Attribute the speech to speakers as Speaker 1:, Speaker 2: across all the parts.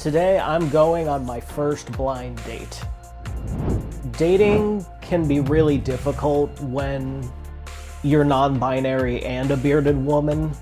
Speaker 1: Today I'm going on my first blind date. Dating can be really difficult when you're non-binary and a bearded woman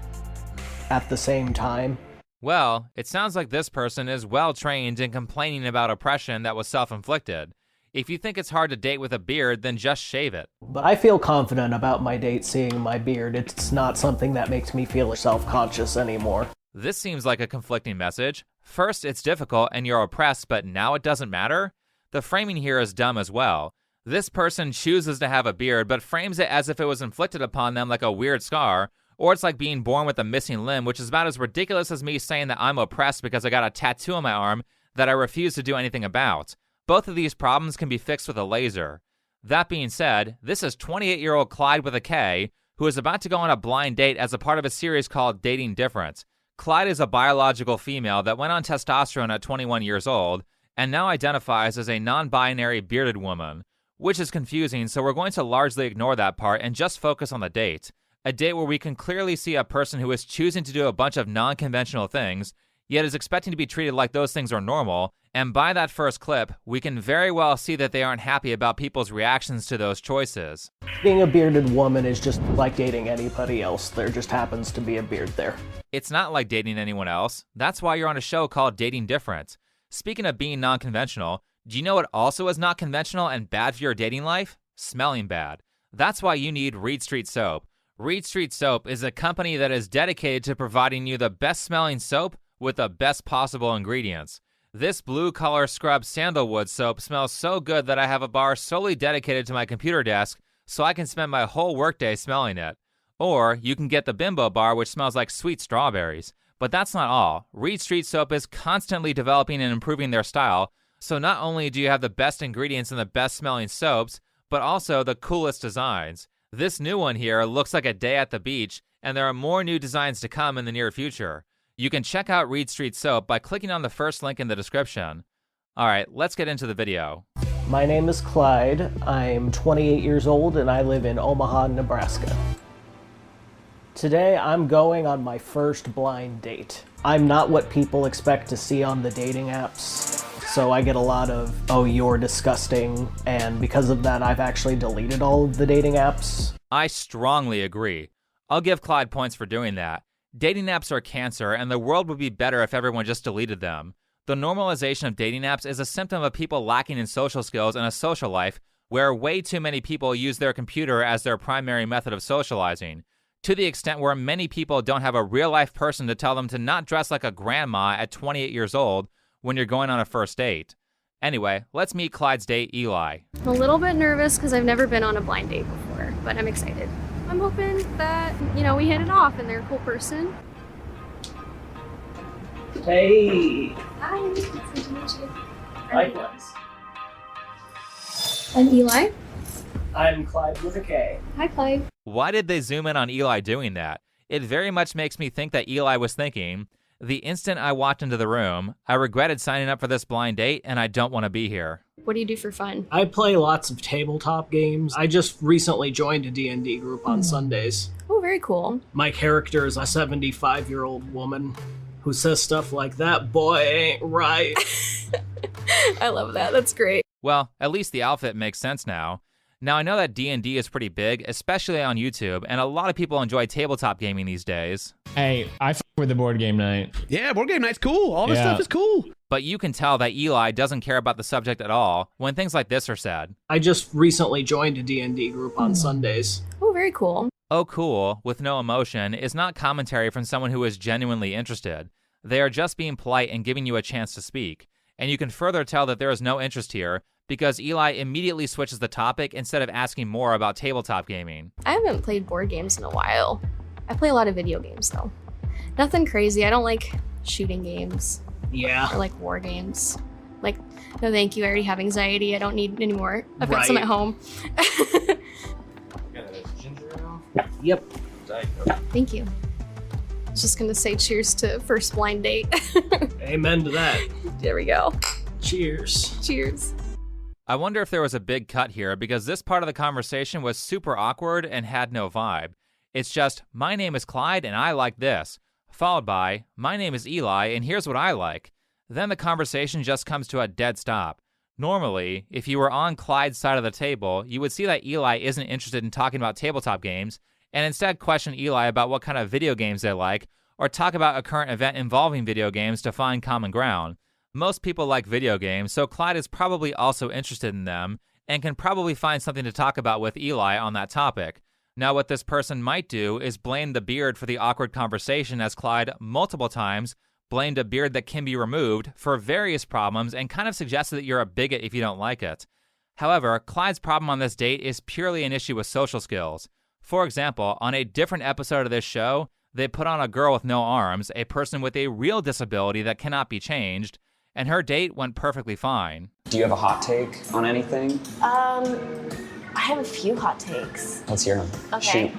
Speaker 1: at the same time.
Speaker 2: Well, it sounds like this person is well trained in complaining about oppression that was self-inflicted. If you think it's hard to date with a beard, then just shave it.
Speaker 1: But I feel confident about my date seeing my beard. It's not something that makes me feel self-conscious anymore.
Speaker 2: This seems like a conflicting message. First, it's difficult and you're oppressed, but now it doesn't matter? The framing here is dumb as well. This person chooses to have a beard, but frames it as if it was inflicted upon them like a weird scar, or it's like being born with a missing limb, which is about as ridiculous as me saying that I'm oppressed because I got a tattoo on my arm that I refuse to do anything about. Both of these problems can be fixed with a laser. That being said, this is 28-year-old Clyde with a K, who is about to go on a blind date as a part of a series called Dating Different. Clyde is a biological female that went on testosterone at 21 years old and now identifies as a non-binary bearded woman, which is confusing, so we're going to largely ignore that part and just focus on the date. A date where we can clearly see a person who is choosing to do a bunch of non-conventional things, yet is expecting to be treated like those things are normal, and by that first clip, we can very well see that they aren't happy about people's reactions to those choices.
Speaker 1: Being a bearded woman is just like dating anybody else. There just happens to be a beard there.
Speaker 2: It's not like dating anyone else. That's why you're on a show called Dating Different. Speaking of being non-conventional, do you know what also is not conventional and bad for your dating life? Smelling bad. That's why you need Reed Street Soap. Reed Street Soap is a company that is dedicated to providing you the best smelling soap with the best possible ingredients. This blue color scrub sandalwood soap smells so good that I have a bar solely dedicated to my computer desk so I can spend my whole workday smelling it. Or you can get the Bimbo bar, which smells like sweet strawberries. But that's not all. Reed Street Soap is constantly developing and improving their style, so not only do you have the best ingredients and the best smelling soaps, but also the coolest designs. This new one here looks like a day at the beach, and there are more new designs to come in the near future. You can check out Reed Street Soap by clicking on the first link in the description. Alright, let's get into the video.
Speaker 1: My name is Clyde. I'm 28 years old and I live in Omaha, Nebraska. Today I'm going on my first blind date. I'm not what people expect to see on the dating apps, so I get a lot of, "Oh, you're disgusting," and because of that I've actually deleted all of the dating apps.
Speaker 2: I strongly agree. I'll give Clyde points for doing that. Dating apps are cancer, and the world would be better if everyone just deleted them. The normalization of dating apps is a symptom of people lacking in social skills and a social life, where way too many people use their computer as their primary method of socializing, to the extent where many people don't have a real-life person to tell them to not dress like a grandma at 28 years old when you're going on a first date. Anyway, let's meet Clyde's date, Eli.
Speaker 3: I'm a little bit nervous because I've never been on a blind date before, but I'm excited. I'm hoping that, we hit it off and they're a cool person.
Speaker 1: Hey!
Speaker 3: Hi, nice to meet you.
Speaker 1: Likewise.
Speaker 3: I'm Eli.
Speaker 1: I'm Clyde with a K.
Speaker 3: Hi, Clyde.
Speaker 2: Why did they zoom in on Eli doing that? It very much makes me think that Eli was thinking, the instant I walked into the room, I regretted signing up for this blind date and I don't want to be here.
Speaker 3: What do you do for fun?
Speaker 1: I play lots of tabletop games. I just recently joined a D&D group on Sundays.
Speaker 3: Oh, very cool.
Speaker 1: My character is a 75-year-old woman who says stuff like, "That boy ain't right."
Speaker 3: I love that. That's great.
Speaker 2: Well, at least the outfit makes sense now. Now, I know that D&D is pretty big, especially on YouTube, and a lot of people enjoy tabletop gaming these days.
Speaker 4: Hey, I f with the board game night.
Speaker 5: Yeah, board game night's cool. All this
Speaker 4: Yeah.
Speaker 5: stuff is cool.
Speaker 2: But you can tell that Eli doesn't care about the subject at all when things like this are said.
Speaker 1: I just recently joined a D&D group on Sundays.
Speaker 3: Oh, very cool.
Speaker 2: Oh, cool, with no emotion, is not commentary from someone who is genuinely interested. They are just being polite and giving you a chance to speak. And you can further tell that there is no interest here because Eli immediately switches the topic instead of asking more about tabletop gaming.
Speaker 3: I haven't played board games in a while. I play a lot of video games, though. Nothing crazy. I don't like shooting games
Speaker 1: Yeah.
Speaker 3: or like war games. Like, no thank you, I already have anxiety. I don't need any more. I've got some
Speaker 1: Right.
Speaker 3: at home.
Speaker 1: Yep.
Speaker 3: Thank you. I was just gonna say cheers to first blind date.
Speaker 1: Amen to that.
Speaker 3: There we go.
Speaker 1: Cheers.
Speaker 3: Cheers.
Speaker 2: I wonder if there was a big cut here because this part of the conversation was super awkward and had no vibe. It's just, my name is Clyde and I like this, followed by, my name is Eli and here's what I like. Then the conversation just comes to a dead stop. Normally, if you were on Clyde's side of the table, you would see that Eli isn't interested in talking about tabletop games, and instead question Eli about what kind of video games they like, or talk about a current event involving video games to find common ground. Most people like video games, so Clyde is probably also interested in them, and can probably find something to talk about with Eli on that topic. Now, what this person might do is blame the beard for the awkward conversation, as Clyde multiple times blamed a beard that can be removed for various problems and kind of suggested that you're a bigot if you don't like it. However, Clyde's problem on this date is purely an issue with social skills. For example, on a different episode of this show, they put on a girl with no arms, a person with a real disability that cannot be changed, and her date went perfectly fine.
Speaker 5: Do you have a hot take on anything?
Speaker 6: I have a few hot takes.
Speaker 5: Let's hear them.
Speaker 6: Okay.
Speaker 5: Shoot.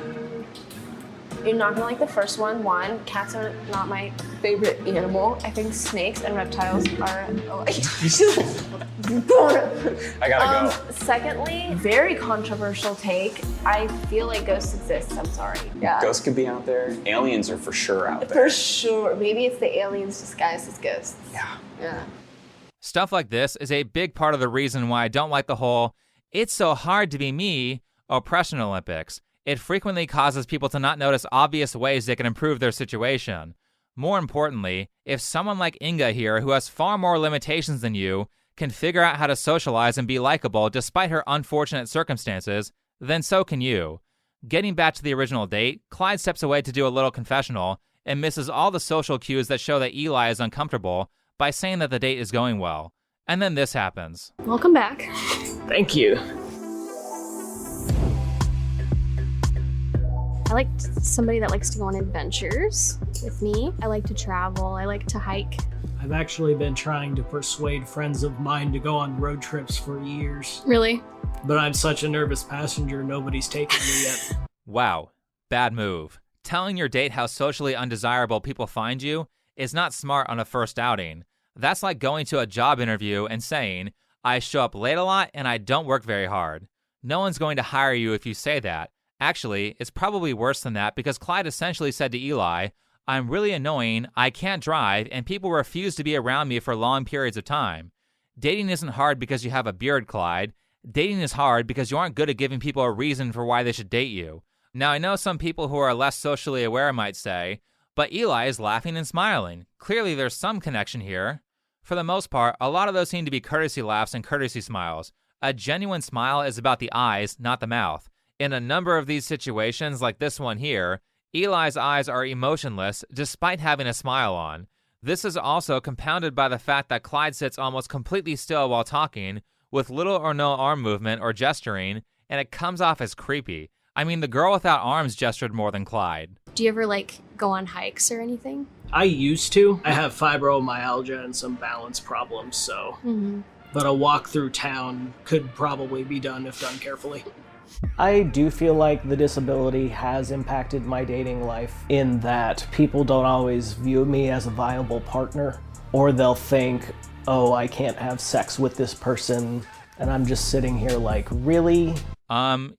Speaker 6: You're not gonna like the first one. One, cats are not my favorite animal. I think snakes and reptiles are alike.
Speaker 5: I gotta go.
Speaker 6: Secondly, very controversial take. I feel like ghosts exist. I'm sorry. Yeah.
Speaker 5: Ghosts could be out there. Aliens are for sure out there.
Speaker 6: For sure. Maybe it's the aliens disguised as ghosts.
Speaker 5: Yeah.
Speaker 6: Yeah.
Speaker 2: Stuff like this is a big part of the reason why I don't like the whole "it's so hard to be me" oppression Olympics. It frequently causes people to not notice obvious ways they can improve their situation. More importantly, if someone like Inga here, who has far more limitations than you, can figure out how to socialize and be likable despite her unfortunate circumstances, then so can you. Getting back to the original date, Clyde steps away to do a little confessional and misses all the social cues that show that Eli is uncomfortable by saying that the date is going well. And then this happens.
Speaker 3: Welcome back.
Speaker 1: Thank you.
Speaker 3: I like somebody that likes to go on adventures with me. I like to travel. I like to hike.
Speaker 1: I've actually been trying to persuade friends of mine to go on road trips for years,
Speaker 3: Really?
Speaker 1: but I'm such a nervous passenger, nobody's taken me yet.
Speaker 2: Wow, bad move. Telling your date how socially undesirable people find you is not smart on a first outing. That's like going to a job interview and saying, "I show up late a lot and I don't work very hard." No one's going to hire you if you say that. Actually, it's probably worse than that, because Clyde essentially said to Eli, "I'm really annoying, I can't drive, and people refuse to be around me for long periods of time." Dating isn't hard because you have a beard, Clyde. Dating is hard because you aren't good at giving people a reason for why they should date you. Now, I know some people who are less socially aware might say, but Eli is laughing and smiling. Clearly, there's some connection here. For the most part, a lot of those seem to be courtesy laughs and courtesy smiles. A genuine smile is about the eyes, not the mouth. In a number of these situations, like this one here, Eli's eyes are emotionless despite having a smile on. This is also compounded by the fact that Clyde sits almost completely still while talking, with little or no arm movement or gesturing, and it comes off as creepy. I mean, the girl without arms gestured more than Clyde.
Speaker 3: Do you ever go on hikes or anything?
Speaker 1: I used to. I have fibromyalgia and some balance problems, so. But a walk through town could probably be done if done carefully. I do feel like the disability has impacted my dating life in that people don't always view me as a viable partner, or they'll think, oh, I can't have sex with this person, and I'm just sitting here like, really?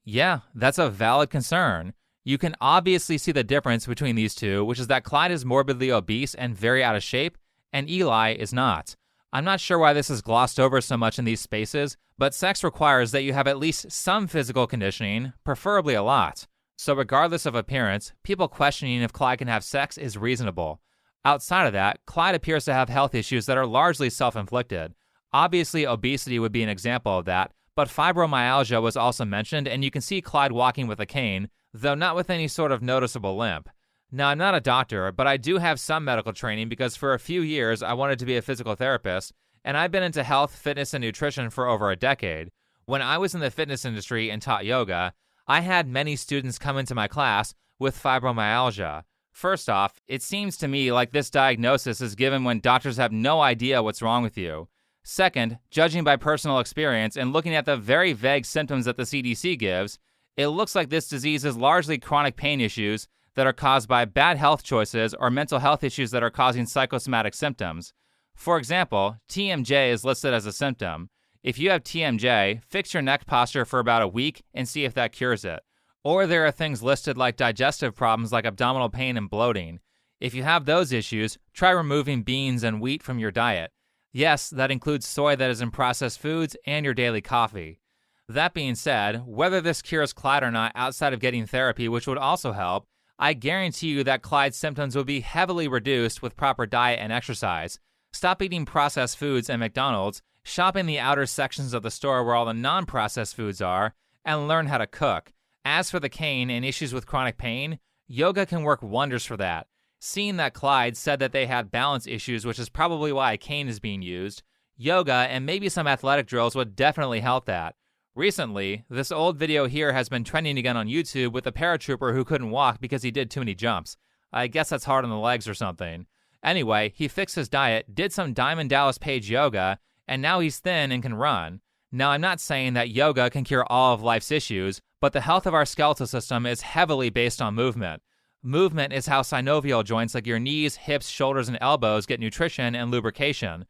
Speaker 2: Yeah, that's a valid concern. You can obviously see the difference between these two, which is that Clyde is morbidly obese and very out of shape, and Eli is not. I'm not sure why this is glossed over so much in these spaces, but sex requires that you have at least some physical conditioning, preferably a lot. So regardless of appearance, people questioning if Clyde can have sex is reasonable. Outside of that, Clyde appears to have health issues that are largely self-inflicted. Obviously, obesity would be an example of that, but fibromyalgia was also mentioned, and you can see Clyde walking with a cane, though not with any sort of noticeable limp. Now, I'm not a doctor, but I do have some medical training because for a few years I wanted to be a physical therapist, and I've been into health, fitness, and nutrition for over a decade. When I was in the fitness industry and taught yoga, I had many students come into my class with fibromyalgia. First off, it seems to me like this diagnosis is given when doctors have no idea what's wrong with you. Second, judging by personal experience and looking at the very vague symptoms that the CDC gives, it looks like this disease is largely chronic pain issues that are caused by bad health choices or mental health issues that are causing psychosomatic symptoms. For example, TMJ is listed as a symptom. If you have TMJ, fix your neck posture for about a week and see if that cures it. Or there are things listed like digestive problems like abdominal pain and bloating. If you have those issues, try removing beans and wheat from your diet. Yes, that includes soy that is in processed foods and your daily coffee. That being said, whether this cures Clyde or not outside of getting therapy, which would also help, I guarantee you that Clyde's symptoms will be heavily reduced with proper diet and exercise. Stop eating processed foods and McDonald's, shop in the outer sections of the store where all the non-processed foods are, and learn how to cook. As for the cane and issues with chronic pain, yoga can work wonders for that. Seeing that Clyde said that they had balance issues, which is probably why a cane is being used, yoga and maybe some athletic drills would definitely help that. Recently, this old video here has been trending again on YouTube with a paratrooper who couldn't walk because he did too many jumps. I guess that's hard on the legs or something. Anyway, he fixed his diet, did some Diamond Dallas Page yoga, and now he's thin and can run. Now, I'm not saying that yoga can cure all of life's issues, but the health of our skeletal system is heavily based on movement. Movement is how synovial joints like your knees, hips, shoulders, and elbows get nutrition and lubrication.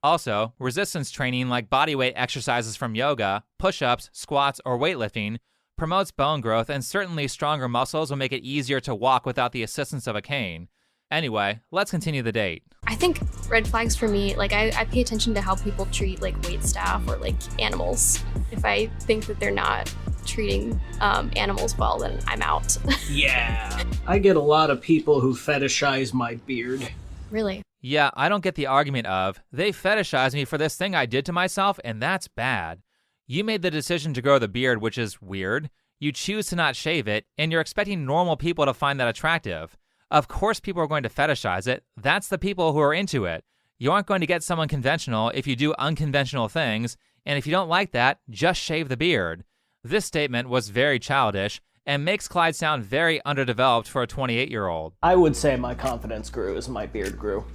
Speaker 2: Also, resistance training like bodyweight exercises from yoga, push-ups, squats, or weightlifting promotes bone growth, and certainly stronger muscles will make it easier to walk without the assistance of a cane. Anyway, let's continue the date.
Speaker 3: I think red flags for me, like I pay attention to how people treat like wait staff or like animals. If I think that they're not treating animals well, then I'm out.
Speaker 1: Yeah. I get a lot of people who fetishize my beard.
Speaker 3: Really?
Speaker 2: Yeah, I don't get the argument of, they fetishize me for this thing I did to myself, and that's bad. You made the decision to grow the beard, which is weird. You choose to not shave it, and you're expecting normal people to find that attractive. Of course people are going to fetishize it. That's the people who are into it. You aren't going to get someone conventional if you do unconventional things, and if you don't like that, just shave the beard. This statement was very childish and makes Clyde sound very underdeveloped for a 28-year-old.
Speaker 1: I would say my confidence grew as my beard grew.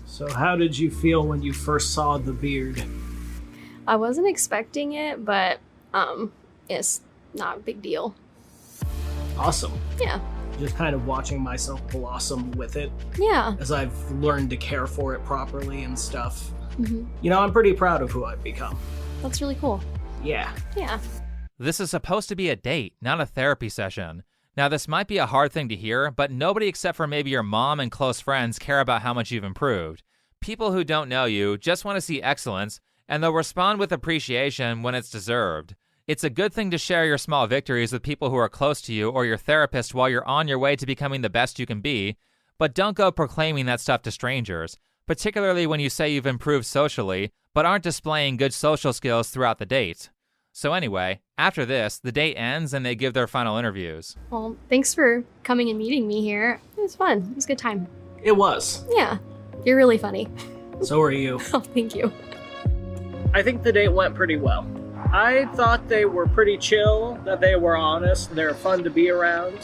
Speaker 1: So how did you feel when you first saw the beard?
Speaker 3: I wasn't expecting it, but it's not a big deal.
Speaker 1: Awesome.
Speaker 3: Yeah.
Speaker 1: Just kind of watching myself blossom with it
Speaker 3: Yeah.
Speaker 1: as I've learned to care for it properly and stuff.
Speaker 3: Hmm.
Speaker 1: You know, I'm pretty proud of who I've become.
Speaker 3: That's really cool.
Speaker 1: Yeah.
Speaker 3: Yeah.
Speaker 2: This is supposed to be a date, not a therapy session. Now, this might be a hard thing to hear, but nobody except for maybe your mom and close friends care about how much you've improved. People who don't know you just want to see excellence, and they'll respond with appreciation when it's deserved. It's a good thing to share your small victories with people who are close to you or your therapist while you're on your way to becoming the best you can be, but don't go proclaiming that stuff to strangers, particularly when you say you've improved socially, but aren't displaying good social skills throughout the date. So anyway, after this, the date ends and they give their final interviews.
Speaker 3: Well, thanks for coming and meeting me here. It was fun. It was a good time.
Speaker 1: It was.
Speaker 3: Yeah. You're really funny.
Speaker 1: So are you.
Speaker 3: Oh, thank you.
Speaker 1: I think the date went pretty well. I thought they were pretty chill, that they were honest, they're fun to be around.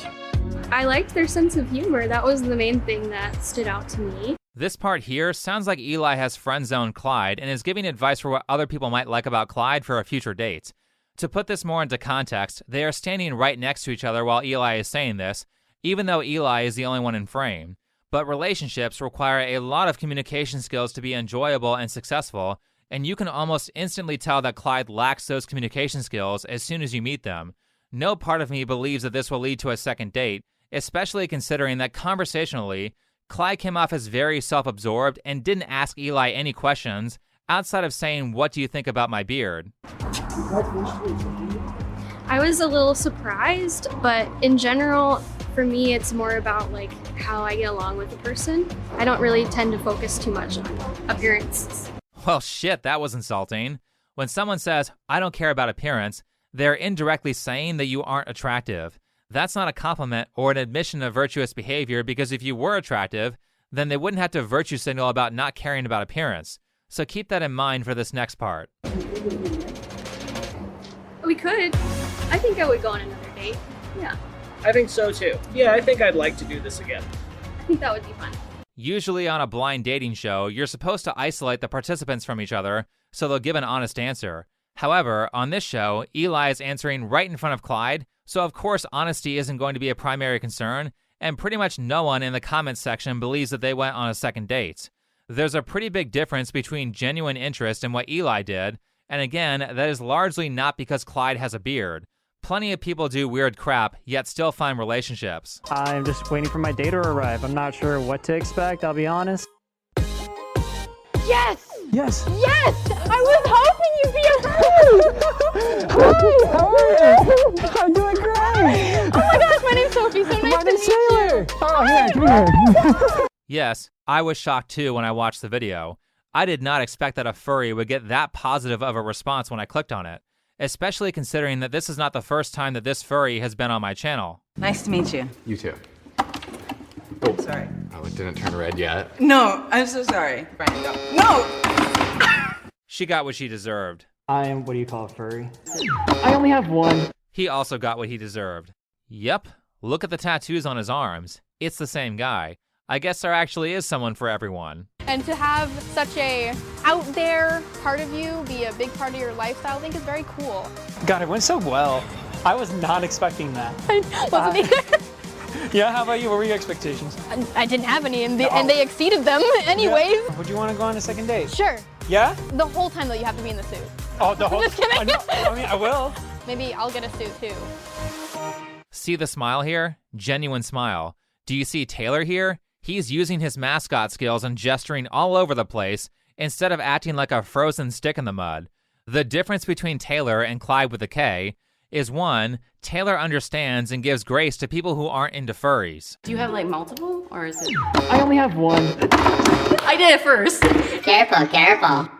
Speaker 3: I liked their sense of humor. That was the main thing that stood out to me.
Speaker 2: This part here sounds like Eli has friend-zoned Clyde and is giving advice for what other people might like about Clyde for a future date. To put this more into context, they are standing right next to each other while Eli is saying this, even though Eli is the only one in frame. But relationships require a lot of communication skills to be enjoyable and successful, and you can almost instantly tell that Clyde lacks those communication skills as soon as you meet them. No part of me believes that this will lead to a second date, especially considering that conversationally, Clyde came off as very self-absorbed and didn't ask Eli any questions outside of saying, "What do you think about my beard?"
Speaker 3: I was a little surprised, but in general, for me, it's more about like how I get along with the person. I don't really tend to focus too much on appearances.
Speaker 2: Well, shit, that was insulting. When someone says, "I don't care about appearance," they're indirectly saying that you aren't attractive. That's not a compliment or an admission of virtuous behavior, because if you were attractive, then they wouldn't have to virtue signal about not caring about appearance. So keep that in mind for this next part.
Speaker 3: We could. I think I would go on another date. Yeah,
Speaker 1: I think so too. Yeah, I think I'd like to do this again.
Speaker 3: I think that would be fun.
Speaker 2: Usually on a blind dating show, you're supposed to isolate the participants from each other so they'll give an honest answer. However, on this show, Eli is answering right in front of Clyde, so of course honesty isn't going to be a primary concern, and pretty much no one in the comments section believes that they went on a second date. There's a pretty big difference between genuine interest in what Eli did, and again, that is largely not because Clyde has a beard. Plenty of people do weird crap, yet still find relationships.
Speaker 7: I'm just waiting for my date to arrive. I'm not sure what to expect, I'll be honest.
Speaker 6: Yes!
Speaker 7: Yes.
Speaker 6: Yes! I was hoping you'd be around!
Speaker 7: Hi, how are you? I'm doing great.
Speaker 6: Oh my gosh, my name's Sophie. So nice
Speaker 7: My
Speaker 6: to
Speaker 7: name's
Speaker 6: meet you.
Speaker 7: Taylor. Oh, yeah, come here.
Speaker 2: Yes, I was shocked too when I watched the video. I did not expect that a furry would get that positive of a response when I clicked on it, especially considering that this is not the first time that this furry has been on my channel.
Speaker 8: Nice to meet you.
Speaker 9: You too. Oh,
Speaker 8: Sorry.
Speaker 9: oh, it didn't turn red yet.
Speaker 8: No, I'm so sorry. Brian, go. No!
Speaker 2: She got what she deserved.
Speaker 7: I am, what do you call a furry? I only have one.
Speaker 2: He also got what he deserved. Yep, look at the tattoos on his arms. It's the same guy. I guess there actually is someone for everyone.
Speaker 10: And to have such a out there part of you be a big part of your lifestyle, I think is very cool.
Speaker 7: God, it went so well. I was not expecting that.
Speaker 10: Wasn't either.
Speaker 7: Yeah, how about you? What were your expectations?
Speaker 10: I didn't have any, and they exceeded them anyways.
Speaker 7: Yeah. Would you want to go on a second date?
Speaker 10: Sure.
Speaker 7: Yeah?
Speaker 10: The whole time though, you have to be in the suit.
Speaker 7: Oh, the whole
Speaker 10: Just kidding.
Speaker 7: I mean, I will.
Speaker 10: Maybe I'll get a suit too.
Speaker 2: See the smile here? Genuine smile. Do you see Taylor here? He's using his mascot skills and gesturing all over the place instead of acting like a frozen stick in the mud. The difference between Taylor and Clyde with a K is one, Taylor understands and gives grace to people who aren't into furries.
Speaker 11: Do you have like multiple, or is it?
Speaker 7: I only have one.
Speaker 11: I did it first.
Speaker 12: Careful, careful.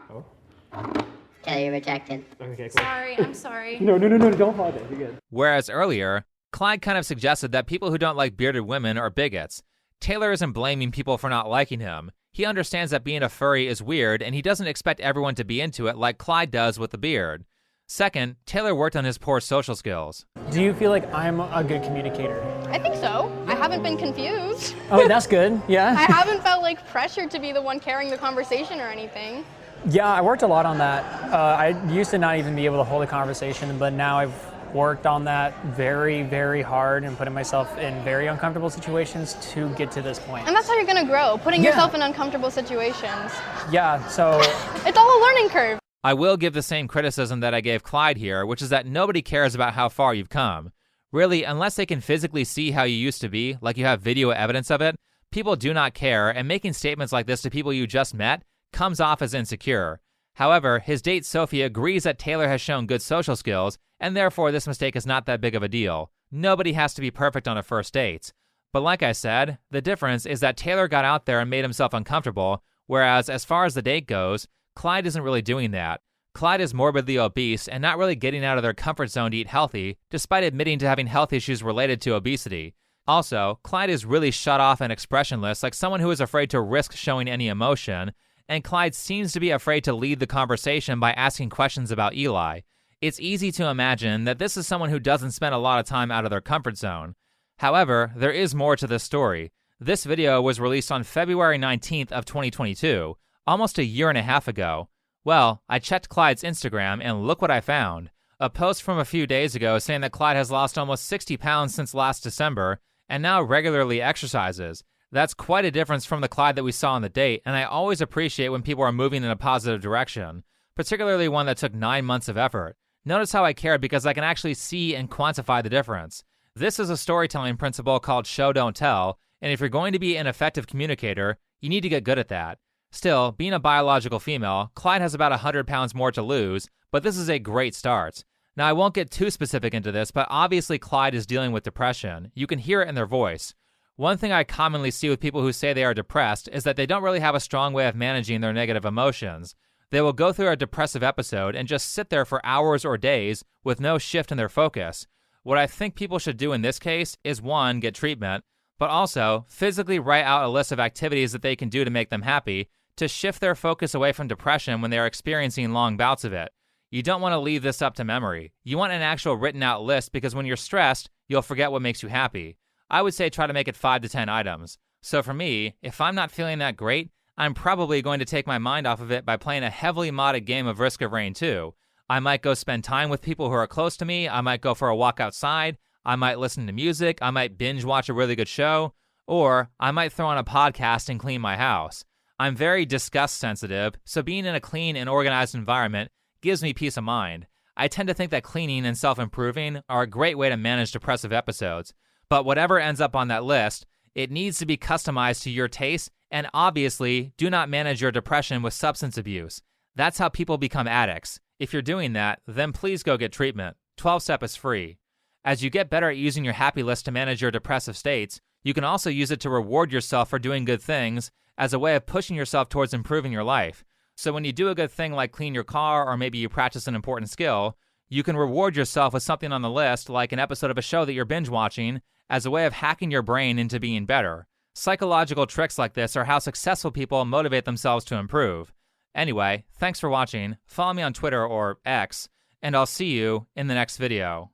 Speaker 12: Till you're rejected.
Speaker 7: Okay, cool.
Speaker 11: Sorry, I'm sorry.
Speaker 7: No, don't apologize. You're good.
Speaker 2: Whereas earlier, Clyde kind of suggested that people who don't like bearded women are bigots. Taylor isn't blaming people for not liking him. He understands that being a furry is weird, and he doesn't expect everyone to be into it like Clyde does with the beard. Second, Taylor worked on his poor social skills.
Speaker 7: Do you feel like I'm a good communicator?
Speaker 10: I think so. I haven't been confused.
Speaker 7: Oh, that's good. Yeah.
Speaker 10: I haven't felt like pressured to be the one carrying the conversation or anything.
Speaker 7: Yeah, I worked a lot on that. I used to not even be able to hold a conversation, but now I've worked on that very, very hard and putting myself in very uncomfortable situations to get to this point.
Speaker 10: And that's how you're gonna grow, putting yourself in uncomfortable situations.
Speaker 7: Yeah, so...
Speaker 10: It's all a learning curve.
Speaker 2: I will give the same criticism that I gave Clyde here, which is that nobody cares about how far you've come. Really, unless they can physically see how you used to be, like you have video evidence of it, people do not care, and making statements like this to people you just met comes off as insecure. However, his date Sophie agrees that Taylor has shown good social skills, and therefore this mistake is not that big of a deal. Nobody has to be perfect on a first date. But like I said, the difference is that Taylor got out there and made himself uncomfortable, whereas as far as the date goes, Clyde isn't really doing that. Clyde is morbidly obese and not really getting out of their comfort zone to eat healthy, despite admitting to having health issues related to obesity. Also, Clyde is really shut off and expressionless, like someone who is afraid to risk showing any emotion, and Clyde seems to be afraid to lead the conversation by asking questions about Eli. It's easy to imagine that this is someone who doesn't spend a lot of time out of their comfort zone. However, there is more to this story. This video was released on February 19th of 2022, almost a year and a half ago. Well, I checked Clyde's Instagram and look what I found. A post from a few days ago saying that Clyde has lost almost 60 pounds since last December and now regularly exercises. That's quite a difference from the Clyde that we saw on the date, and I always appreciate when people are moving in a positive direction, particularly one that took 9 months of effort. Notice how I cared because I can actually see and quantify the difference. This is a storytelling principle called show don't tell, and if you're going to be an effective communicator, you need to get good at that. Still, being a biological female, Clyde has about 100 pounds more to lose, but this is a great start. Now, I won't get too specific into this, but obviously Clyde is dealing with depression. You can hear it in their voice. One thing I commonly see with people who say they are depressed is that they don't really have a strong way of managing their negative emotions. They will go through a depressive episode and just sit there for hours or days with no shift in their focus. What I think people should do in this case is 1, get treatment, but also physically write out a list of activities that they can do to make them happy, to shift their focus away from depression when they are experiencing long bouts of it. You don't want to leave this up to memory. You want an actual written out list because when you're stressed, you'll forget what makes you happy. I would say try to make it 5 to 10 items. So for me, if I'm not feeling that great, I'm probably going to take my mind off of it by playing a heavily modded game of Risk of Rain 2. I might go spend time with people who are close to me, I might go for a walk outside, I might listen to music, I might binge watch a really good show, or I might throw on a podcast and clean my house. I'm very disgust sensitive, so being in a clean and organized environment gives me peace of mind. I tend to think that cleaning and self-improving are a great way to manage depressive episodes, but whatever ends up on that list, It needs to be customized to your taste, and obviously, do not manage your depression with substance abuse. That's how people become addicts. If you're doing that, then please go get treatment. 12-step is free. As you get better at using your happy list to manage your depressive states, you can also use it to reward yourself for doing good things as a way of pushing yourself towards improving your life. So when you do a good thing like clean your car or maybe you practice an important skill, you can reward yourself with something on the list like an episode of a show that you're binge watching as a way of hacking your brain into being better. Psychological tricks like this are how successful people motivate themselves to improve. Anyway, thanks for watching. Follow me on Twitter or X, and I'll see you in the next video.